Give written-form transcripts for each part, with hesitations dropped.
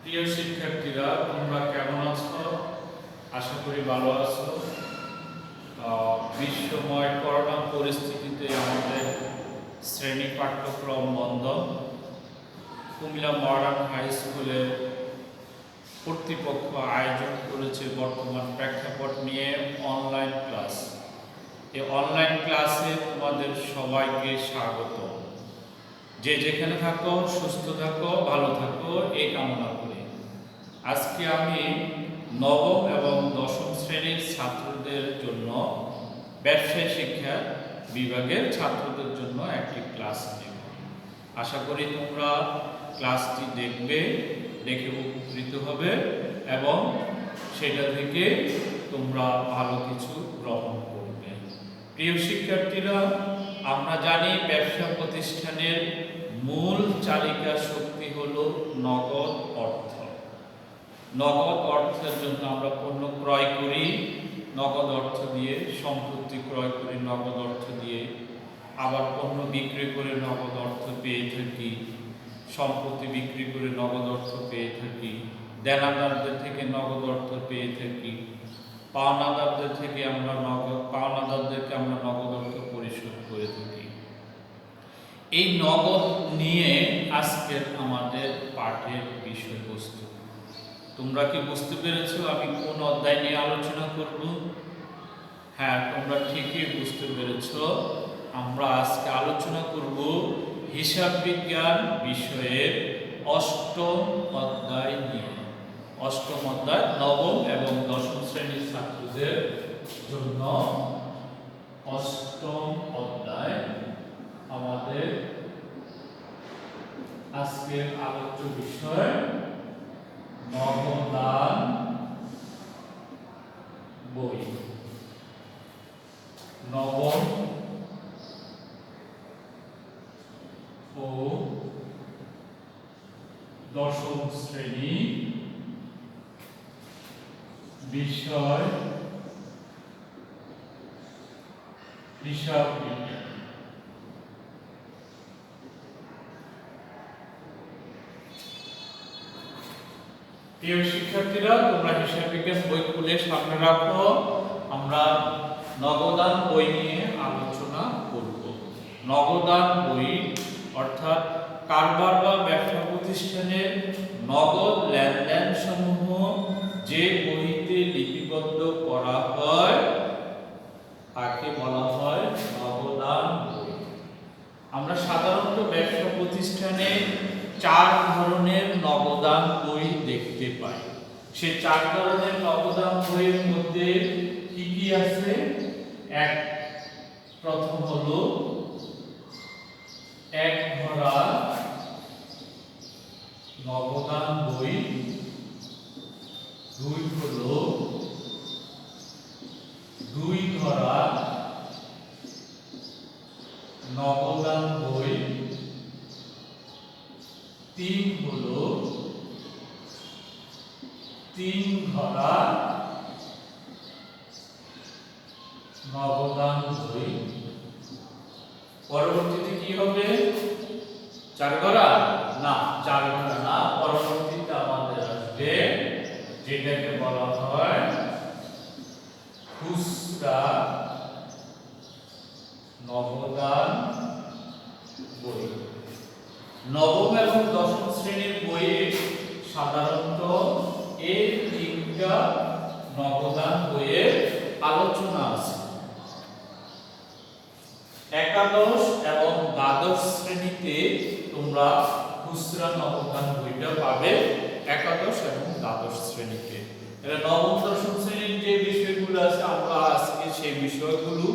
প্রিয় শিক্ষার্থীরা, তোমরা কেমন আছো? আশা করি ভালো আছো। বিশ্বময় করোনা পরিস্থিতিতে আমাদের শ্রেণী পাঠ্যক্রম বন্ধ। কুমিল্লা মডার্ন হাই স্কুলের কর্তৃপক্ষ আয়োজন করেছে বর্তমান প্রেক্ষাপট নিয়ে অনলাইন ক্লাস। এই অনলাইন ক্লাসে তোমাদের সবাইকে স্বাগত। যে যেখানে থাকো সুস্থ থাকো, ভালো থাকো এই কামনা করি। আজকে আমি নবম এবং দশম শ্রেণীর ছাত্রদের জন্য ব্যবসায় শিক্ষা বিভাগের ছাত্রদের জন্য একটি ক্লাস নেব। আশা করি তোমরা ক্লাসটি দেখবে, দেখে উপকৃত হবে এবং সেটা থেকে তোমরা ভালো কিছু গ্রহণ করবে। প্রিয় শিক্ষার্থীরা, আমরা জানি ব্যবসা প্রতিষ্ঠানের মূল চালিকা শক্তি হলো নগদ অর্থ। নগদ অর্থের জন্য আমরা পণ্য ক্রয় করি নগদ অর্থ দিয়ে, সম্পত্তি ক্রয় করি নগদ অর্থ দিয়ে, আবার পণ্য বিক্রি করে নগদ অর্থ পেয়ে থাকি, সম্পত্তি বিক্রি করে নগদ অর্থ পেয়ে থাকি, দেনাদারদের থেকে নগদ অর্থ পেয়ে থাকি, পাওনাদারদেরকে আমরা নগদ অর্থ পরিশোধ করে থাকি। এই নগদ নিয়ে আজকের আমাদের পাঠের বিষয়বস্তু। তোমরা কি বুঝতে পেরেছো আমি কোন অধ্যায় নিয়ে আলোচনা করব? হ্যাঁ, তোমরা ঠিকই বুঝতে পেরেছো। আমরা আজকে আলোচনা করব হিসাব বিজ্ঞান বিষয়ের অষ্টম অধ্যায় নিয়ে। অষ্টম অধ্যায় নবম এবং দশম শ্রেণীর ছাত্রদের জন্য অষ্টম অধ্যায় আমাদের আজকের আলোচ্য বিষয় নগদান বই। নবম ও দশম শ্রেণী বিষয় হিসাব বিজ্ঞান। প্রিয় শিক্ষার্থীরা, তোমরা হিসাব বিজ্ঞান বই খুলে সামনে রাখো। আমরা নগদান বই নিয়ে আলোচনা করব। নগদান বই অর্থাৎ কারবার বা ব্যবসা প্রতিষ্ঠানের নগদ লেনদেন সমূহ যে বইতে লিপিবদ্ধ করা হয় তাকে বলা হয় নগদান বই। আমরা সাধারণত ব্যবসা প্রতিষ্ঠানে 4 ধরনের নগদান বই দেখতে পাই। সেই 4 ধরনের নগদান বইয়ের মধ্যে কি কি আছে? প্রথম হলো এক ধরা নগদান বই, 2 হলো 2 ধরা নগদান বই, 3 হলো 3 ধরা নগদান বই। পরবর্তীতে কি হবে? 4 ধরা না, 4 ধরা না, পরবর্তীতে আমাদের আসবে যেটাকে বলা হয় খুচরা নগদান বই। নবম এবং দশম শ্রেণীর বইয়ে সাধারণত এই 3টা নগদান বইয়ের আলোচনা আছে। একাদশ এবং দ্বাদশ শ্রেণীতে তোমরা খুচরা নগদান বইটা পাবে, একাদশ এবং দ্বাদশ শ্রেণীতে। এটা নবম দশম শ্রেণীর যে বিষয়গুলো আছে আমরা আজকে সেই বিষয়গুলো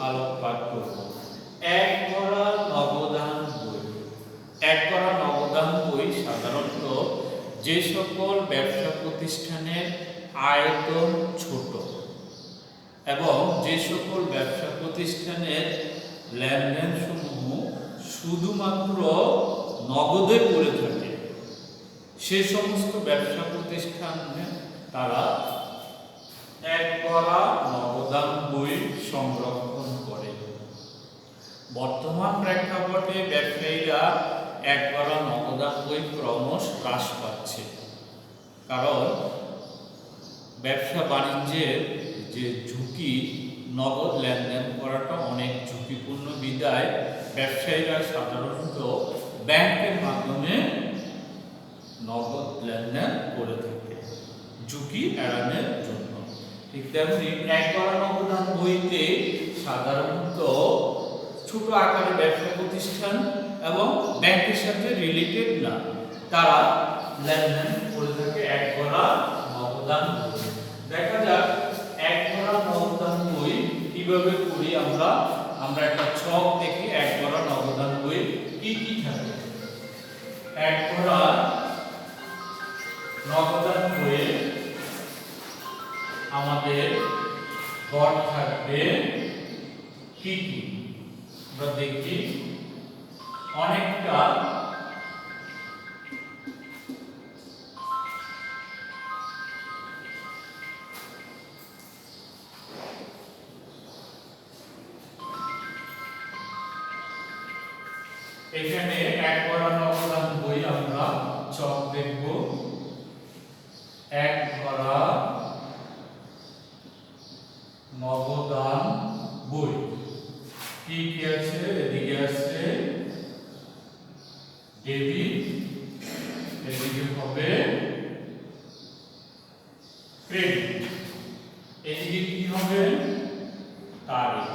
আলোকপাত করব। এক ধরা নগদান বই। এক ধরা নগদান বই সাধারণত যে সকল ব্যবসা প্রতিষ্ঠানের আয়তন ছোট এবং যে সকল ব্যবসা প্রতিষ্ঠানের লেনদেন সমূহ শুধুমাত্র নগদে করে থাকে, সে সমস্ত ব্যবসা প্রতিষ্ঠানে তারা এক ধরা নগদান বই সংরক্ষণ করে। বর্তমান প্রেক্ষাপটে ব্যবসায়ীরা এক ধরা নগদান বই ক্রমশ হ্রাস পাচ্ছে। কারণ ব্যবসা বাণিজ্যের যে ঝুঁকি, নগদ লেনদেন করাটা অনেক ঝুঁকিপূর্ণ বিধায় ব্যবসায়ীরা সাধারণত ব্যাংকের মাধ্যমে নগদ লেনদেন করে থাকে ঝুঁকি এড়ানোর জন্য। ঠিক তেমনি একবার নগদান বইতে সাধারণত ছোট আকারের ব্যবসা প্রতিষ্ঠান এবং ব্যাংকের সাথে রিলেটেড না তারা লেনদেন করে থাকে একবার নগদান বই। দেখা যাক একবার নগদান বই কিভাবে করি আমরা একটা ছক দেখি। একবার নগদান বই কি কি থাকে। একবার নগদান বইয়ে আমাদের গড় থাকবে কি কি আমরা দেখি। অনেকটা এখানে একবার নগদান বই আমরা ছক দেখব। এক ভরা নগদান বই কি কি আছে। এদিকে আছে ডেবিট, এদিকে হবে ক্রেডিট, এদিকে কি হবে তারিখ,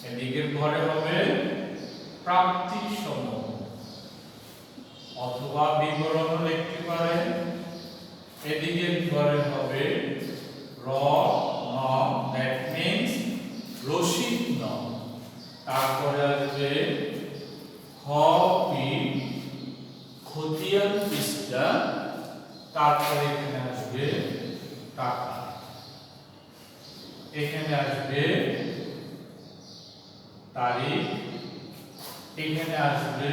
এদিকে ঘরে হবে প্রাপ্তি সমূহ অথবা বিবরণ লিখতে পারেন। এদিকে ঘরে হবে নং, দ্যাট মিন্স রসিদ নং। তারপরে আসবে খতিয়ান পৃষ্ঠা। তারপরে এখানে আসবে টাকা, এখানে আসবে তারিখ, এখানে আসবে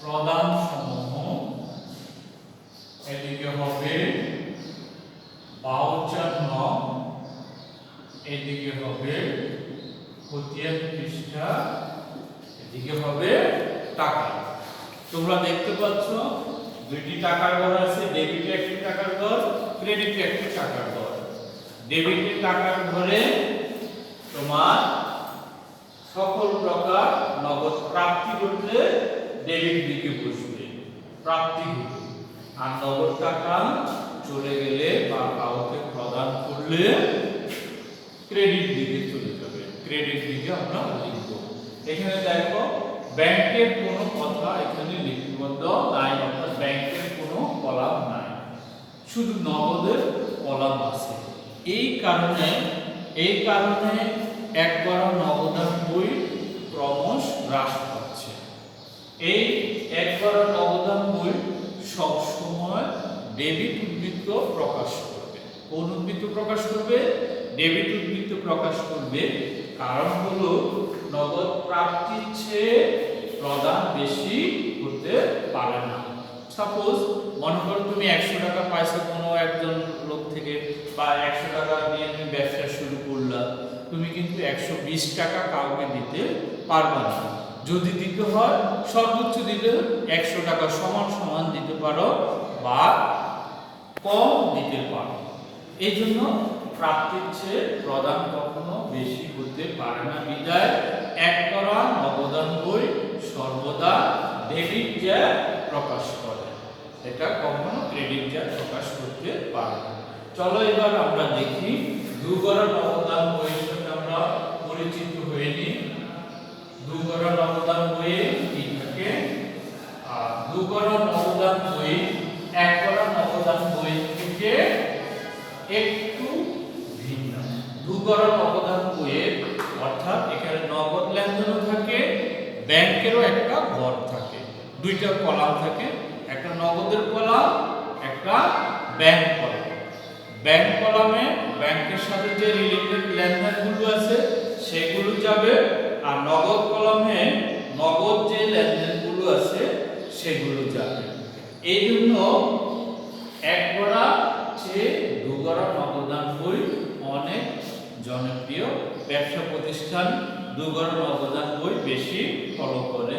প্রদান সমূহ, এদিকে হবে ভাউচার নং, এদিকে হবে খতিয়ান পৃষ্ঠা, এদিকে হবে টাকা। তোমরা দেখতে পাচ্ছ দুইটি টাকার ঘর আছে, ডেবিটে একটি টাকার ঘর, ক্রেডিটে একটি টাকার ঘর। ডেবিটে টাকার ঘরে তোমার সকল প্রকার নগদ প্রাপ্তি ঘটলে ডেবিট দিকে বসবে, প্রাপ্তি ঘটবে। আর নগদ টাকা চলে গেলে বা কাউকে প্রদান করলে ক্রেডিট দিকে চলে যাবে, ক্রেডিট দিকে আমরা লিখব। এখানে দেখো ব্যাংকের কোনো কথা এখানে লিপিবদ্ধ নাই, অর্থাৎ ব্যাংকের কোনো কলাম নাই, শুধু নগদের কলাম আছে। এই কারণে একবার নগদান বই ক্রমশ হ্রাস পাচ্ছে। এই একবার নগদান বই সব সময় ডেবিট উদ্বৃত্ত প্রকাশ করবে। কোন উদ্বৃত্ত প্রকাশ করবে? ডেবিট উদ্বৃত্ত প্রকাশ করবে। কারণ হলো নগদ প্রাপ্তির চেয়ে প্রদান বেশি হতে পারে না। সাপোজ মনে করো তুমি 100 টাকা পাইছো কোনো একজন লোক থেকে, বা 100 টাকা দিয়ে তুমি ব্যবসা শুরু করলা, তুমি কিন্তু 120 টাকা কাউকে দিতে পারবে না। যদি দিতে হয় সর্বোচ্চ দিলে 100 টাকা সমান সমান দিতে পারো বা কম দিতে পারো। এই জন্য প্রাপ্তির চেয়ে প্রদান কখনো বেশি হতে পারে না বিধায় একবার নগদান বই সর্বদা ডেবিট যা প্রকাশ করে, এটা কখনো ক্রেডিট যা প্রকাশ করতে পারে না। চলো এবার আমরা দেখি দুগড়া নগদান বইয়ের সাথে আমরা পরিচিত হয়ে নিই। দুগড়া নগদান বইয়ে কি থাকে? দুগড়া নগদান বই একগড়া নগদান বই থেকে একটু ভিন্ন। দুগড়া নগদান বইয়ের অর্থাৎ এখানে নগদ লেনদেনও থাকে, ব্যাংকেরও একটা ঘর থাকে, দুইটা কলাম থাকে, একটা নগদের কলাম, একটা ব্যাংক কলাম। ব্যাংক কলামে ব্যাংকের সাথে যে রিলেটেড লেনদেনগুলো আছে সেগুলো যাবে, আর নগদ কলামে নগদ যে লেনদেনগুলো আছে সেগুলো যাবে। এই জন্য একগড়া চেয়ে দুগড়া নগদান বই অনেক জনপ্রিয়। ব্যবসা প্রতিষ্ঠান দুগড়া নগদান বই বেশি ফলো করে।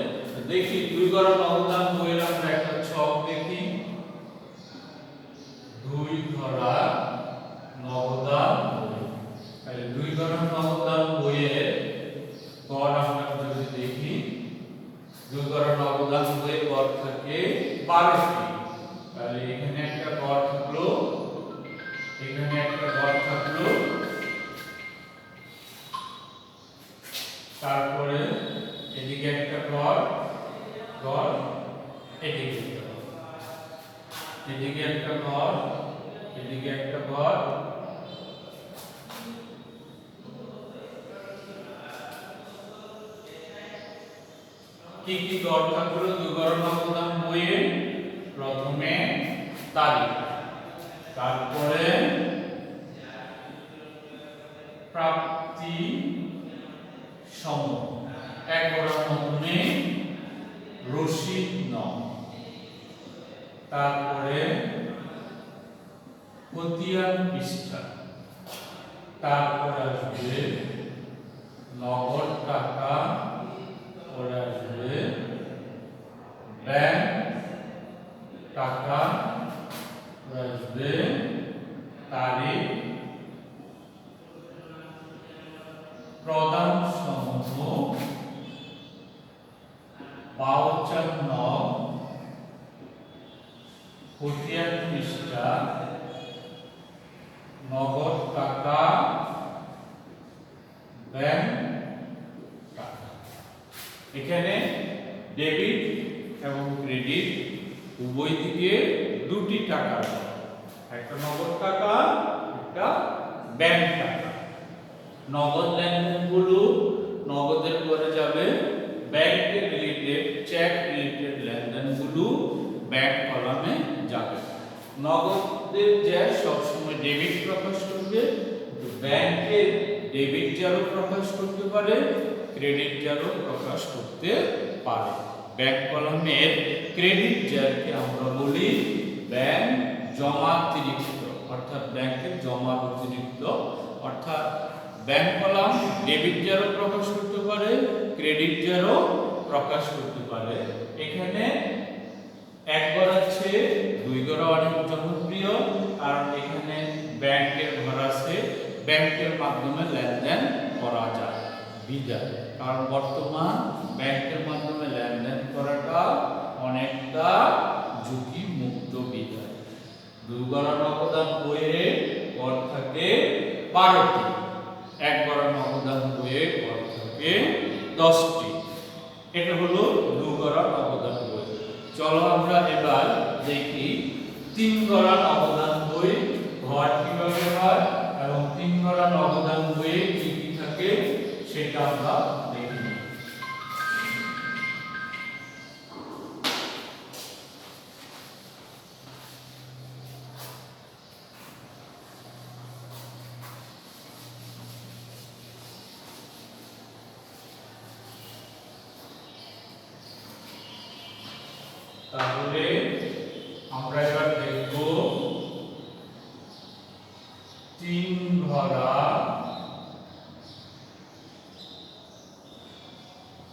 দেখি দুগড়া নগদান বইয়ের আমরা একটা ছক দেখি। 12টি। তাহলে এখানে একটা ঘর থাকলো, এখানে একটা ঘর থাকলো, তারপরে এদিকে একটা ঘর, ঘর, এদিকে একটা ঘর, এদিকে একটা ঘর, এদিকে একটা ঘর, কি কি ঘর থাকলো বিবরণ অবদান বইয়ে? প্রথমে তারিখ, তারপরে প্রাপ্তি সময়, এক ঘরের মধ্যে রসিদ নং, তারপরে খতিয়ান পৃষ্ঠা, তারপরে আসবে নগদ টাকা, পরে আসবে ব্যাংক টাকা, পরে আসবে তারিখ, প্রদান সমূহ, ভাউচার নং, খতিয়ান পৃষ্ঠা, নগদ টাকা, ব্যাংক টাকা। এখানে ডেবিট এবং ক্রেডিট উভয় দিকে দুটি টাকা, একটা নগদ টাকা, একটা ব্যাংক টাকা। নগদ লেনদেনগুলো নগদের পরে যাবে, ব্যাংক রিলেটেড চেক রিলেটেড লেনদেনগুলো ব্যাংক কলামে যাবে। নগদের যে সবসময় ডেবিট প্রকাশ করবে, ব্যাংকের ডেবিট জারও প্রকাশ করতে পারে, ক্রেডিট জারও প্রকাশ করতে পারে। ব্যাংক কলামের ক্রেডিট জারকে আমরা বলি ব্যাংক জমাতিরিক্ত, অর্থাৎ ব্যাংকের জমার অতিরিক্ত, অর্থাৎ ব্যাংক কলাম ডেবিট জারও প্রকাশ করতে পারে, ক্রেডিট জারও প্রকাশ করতে পারে। এখানে এক ঘর আছে, দুই ঘর অনেক জনপ্রিয়, কারণ এখানে ব্যাংকের ঘর আছে, ব্যাংকের মাধ্যমে লেনদেন করা যায় বিদায়, কারণ বর্তমান ব্যাংকের মাধ্যমে লেনদেন করাটা অনেকটা ঝুঁকি মুক্ত বিদায়। দুই ঘরের অবদান বইয়ে ঘর থাকে 12টি, এক ঘরের অবদান বইয়ে ঘর থাকে 10টি। এটা হলো দুই ঘরের অবদান বই। চলো আমরা এবার দেখি 3 ঘরের অবদান বই ঘর কিভাবে হয় এবং 3 ঘরের অবদান বইয়ে কি কি থাকে সেটা আমরা দেখি। তাহলে আমরা এবার দেখব 3 ঘরা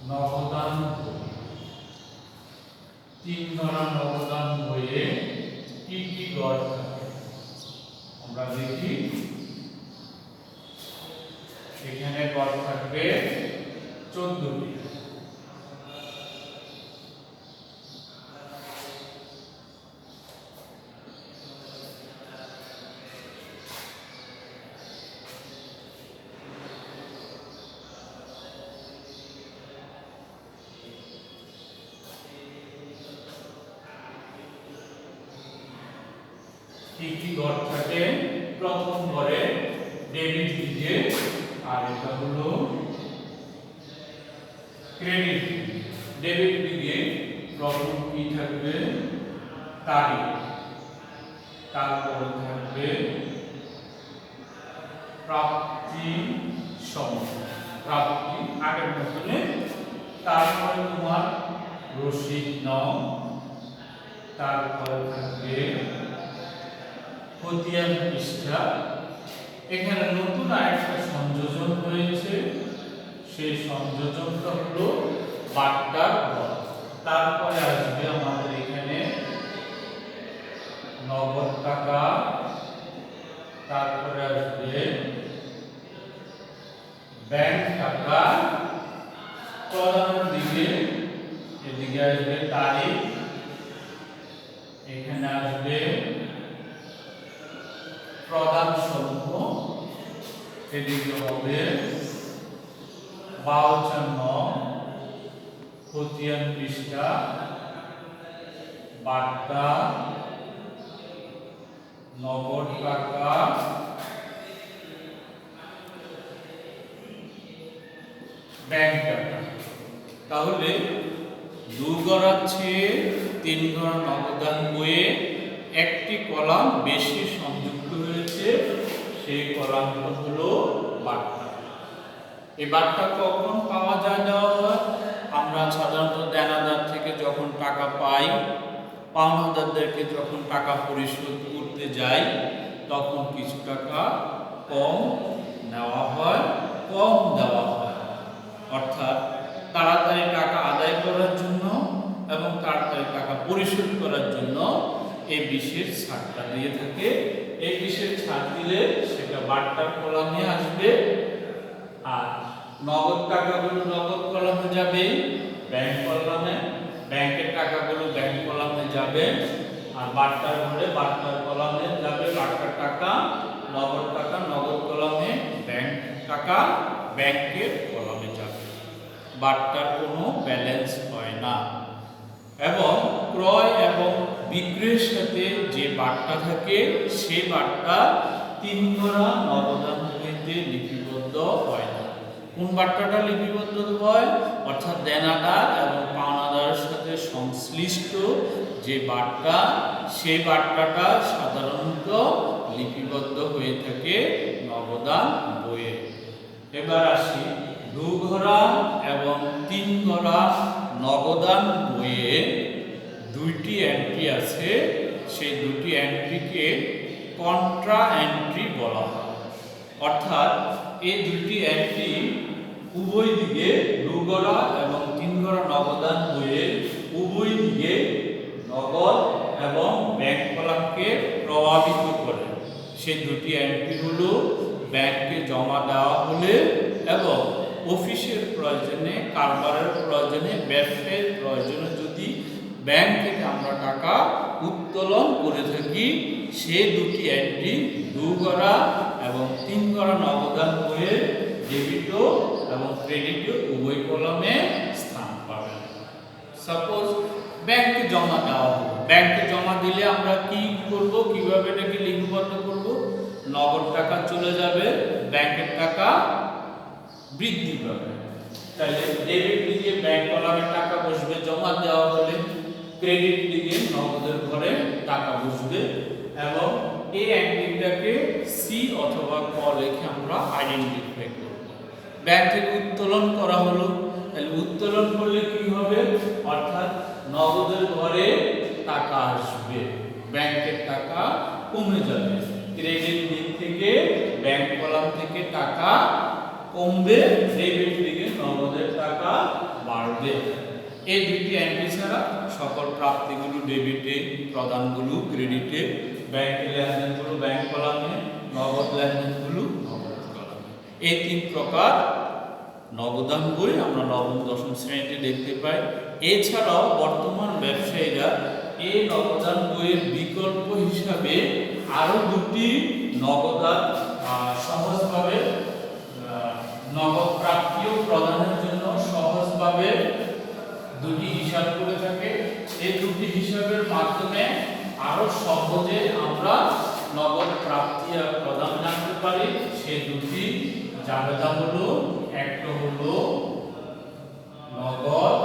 নবদান বই। 3 ঘরা নবদান বইয়ে কি কি ঘর থাকে আমরা দেখি। এখানে ঘর থাকবে 14টি, কি কি ঘর থাকে? প্রথম ঘরে ডেবিট দিকে, আর এটা হলো ক্রেডিট। ডেবিট দিকে প্রথম কি থাকবে? তারিখ, তারপর থাকবে প্রাপ্তি সময়, প্রাপ্তি আগের মতনে, তারপরে তোমার রসিদ নং, তারপরে থাকবে খতিয়ান পৃষ্ঠা। এখানে নতুন আরেকটা সংযোজন হয়েছে, সেই সংযোজনটা হলো বাট্টার ঘর। তারপরে আসবে আমাদের এখানে নগদ টাকা, তারপরে আসবে ব্যাংক টাকা, প্রধানের দিকে এদিকে আসবে তারিখ, এখানে আসবে প্রধান সমূহ, এদিকে হবে 52 খতিয়ান পৃষ্ঠা, বার্তা, নগদ টাকা, ব্যাংক টাকা। তাহলে 2 গড়ার চেয়ে 3 গড়া নগদান বইয়ে একটি কলাম বেশি সংযুক্ত হয়েছে, সেই কলামটা হলো বার্তা। এই বার্তা কখন পাওয়া যায় দেওয়া হয়? আমরা সাধারণত দেনাদার থেকে যখন টাকা পাই, পাওনাদারদেরকে যখন টাকা পরিশোধ করতে যাই, তখন কিছু টাকা কম নেওয়া হয়, কম দেওয়া হয়। অর্থাৎ তাড়াতাড়ি টাকা আদায় করার জন্য এবং তাড়াতাড়ি টাকা পরিশোধ করার জন্য এই বিশেষ ছাড়টা দিয়ে থাকে। এই বিশেষ ছাড় দিলে সেটা বার্তার কলামে আসবে, আর নগদ টাকাগুলো নগদ কলামে যাবে, ব্যাংক কলামে, ব্যাংকের টাকাগুলো ব্যাংক কলামে যাবে, আর বার্তার ঘরে বার্তার কলামে যাবে বার্তার টাকা, নগদ টাকা নগদ কলামে, ব্যাংক টাকা ব্যাংকের কলামে যাবে। বার্তার কোনো ব্যালেন্স হয় না। এবং ক্রয় এবং বিক্রয়ের সাথে যে বার্তা থাকে, সেই বার্তা 3 গড়া নগদান বইতে লিপিবদ্ধ হয় না। কোন বার্তাটা লিপিবদ্ধ হয়? অর্থাৎ দেনাদার এবং পাওনাদারের সাথে সংশ্লিষ্ট যে বার্তা, সেই বার্তাটা সাধারণত লিপিবদ্ধ হয়ে থাকে নগদান বইয়ে। এবার আসি 2 গড়া এবং 3 গড়া নগদান বইয়ে 2টি এন্ট্রি আছে। সেই 2টি এন্ট্রিকে কন্ট্রা এন্ট্রি বলা হয়। অর্থাৎ এই 2টি এন্ট্রি উভয় দিকে 2 গড়া এবং 3 গড়া নগদান বইয়ের উভয় দিকে নগদ এবং ব্যাংক কলামকে প্রভাবিত করে। সেই 2টি এন্ট্রি হলো ব্যাংকে জমা দেওয়া হলে এবং অফিসের প্রয়োজনে, কারবারের প্রয়োজনে, ব্যবসায়ের প্রয়োজনে যদি ব্যাংক থেকে আমরা টাকা উত্তোলন করে থাকি, সেই 2টি এন্ট্রি 2 গড়া এবং 3 গড়া নগদান বইয়ের ডেবিট এবং ক্রেডিট উভয় কলামে স্থান পাবে। সাপোজ ব্যাংকে জমা দেওয়া হলো, ব্যাংকে জমা দিলে আমরা কি করব, কিভাবে এটাকে লিপিবদ্ধ করব? নগদ টাকা চলে যাবে, ব্যাংকের টাকা বৃদ্ধি পাবে। তাহলে ডেবিট দিকে ব্যাংক কলামে টাকা বসবে জমা দেওয়া হলে, ক্রেডিট দিকে নগদের ঘরে টাকা বসবে। এবং এই এন্ট্রিটাকে সি অথবা ক লিখে আমরা আইডেন্টিফাই করব। ব্যাংক থেকে উত্তোলন করা হলো, তাহলে উত্তোলন করলে কি হবে? অর্থাৎ নগদের ঘরে টাকা আসবে, ব্যাংকের টাকা কমে যাবে। ক্রেডিট দিক থেকে ব্যাংক কলাম থেকে টাকা কমবে, ডেবিট দিকে নগদের টাকা বাড়বে। এই 2টি এন্ট্রি ছাড়া সকল প্রাপ্তিগুলো ডেবিটে, প্রদানগুলো ক্রেডিটে, ব্যাংকের লেনদেনগুলো ব্যাংক কলামে, নগদ লেনদেনগুলো নগদ কলামে। এই 3 প্রকার নগদান বই আমরা নবম দশম শ্রেণীতে দেখতে পাই। এছাড়াও বর্তমান ব্যবসায়ীরা এই নগদান বইয়ের বিকল্প হিসাবে আরো 2টি নগদান সহজভাবে নগদ প্রাপ্তি ও প্রদানের জন্য সহজভাবে 2টি হিসাব করে থাকে। এই 2টি হিসাবের মাধ্যমে আরো সহজে আমরা নগদ প্রাপ্তি আর প্রদান জানতে পারি। সেই 2টি জাবেদা হলো, একটা হলো নগদ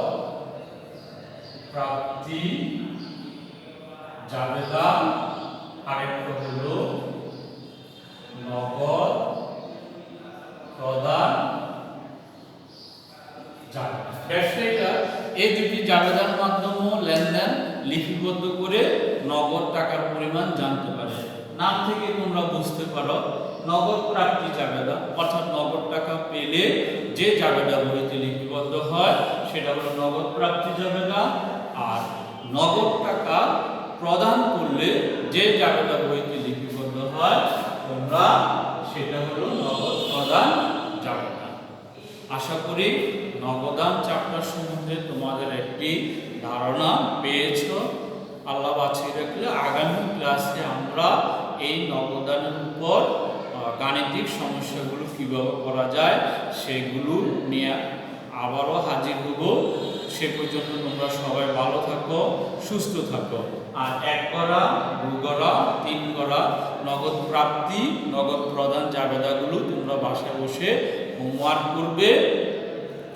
প্রাপ্তি জাবেদা, আরেকটা হলো নগদ প্রদান জাবেদা। ব্যবসায়ীরা এই 2টি জাবেদার মাধ্যমে লেনদেন লিপিবদ্ধ করে নগদ টাকার পরিমাণ জানতে পারে। নাম থেকে তোমরা বুঝতে পারো, নগদ প্রাপ্তি জাবেদা অর্থাৎ নগদ টাকা পেলে যে জাবেদা বইতে লিপিবদ্ধ হয় সেটা হলো নগদ প্রাপ্তি জাবেদা, আর নগদ টাকা প্রদান করলে যে জাবেদা বইতে লিপিবদ্ধ হয় তোমরা সেটা হলো নগদ প্রদান জাবেদা। আশা করি নগদান চ্যাপ্টার সম্বন্ধে তোমাদের একটি ধারণা পেয়েছো। আল্লাহ বাঁচিয়ে রাখলে আগামী ক্লাসে আমরা এই নবদানের উপর গাণিতিক সমস্যাগুলো কিভাবে করা যায় সেগুলো নিয়ে আবারও হাজির হব। সে পর্যন্ত তোমরা সবাই ভালো থাকো, সুস্থ থাকো। আর 1 করা, 2 করা, 3 করা নগদ প্রাপ্তি, নগদ প্রদান জাবেদাগুলো তোমরা বাসায় বসে হোমওয়ার্ক করবে।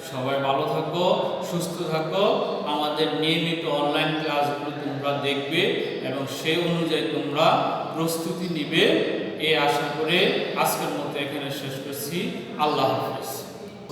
সবাই ভালো থাকো, সুস্থ থাকো। আমাদের নিয়মিত অনলাইন ক্লাসগুলো তোমরা দেখবে এবং সেই অনুযায়ী তোমরা প্রস্তুতি নিবে, এই আশা করে আজকের মতো এখানে শেষ করছি। আল্লাহ হাফেজ।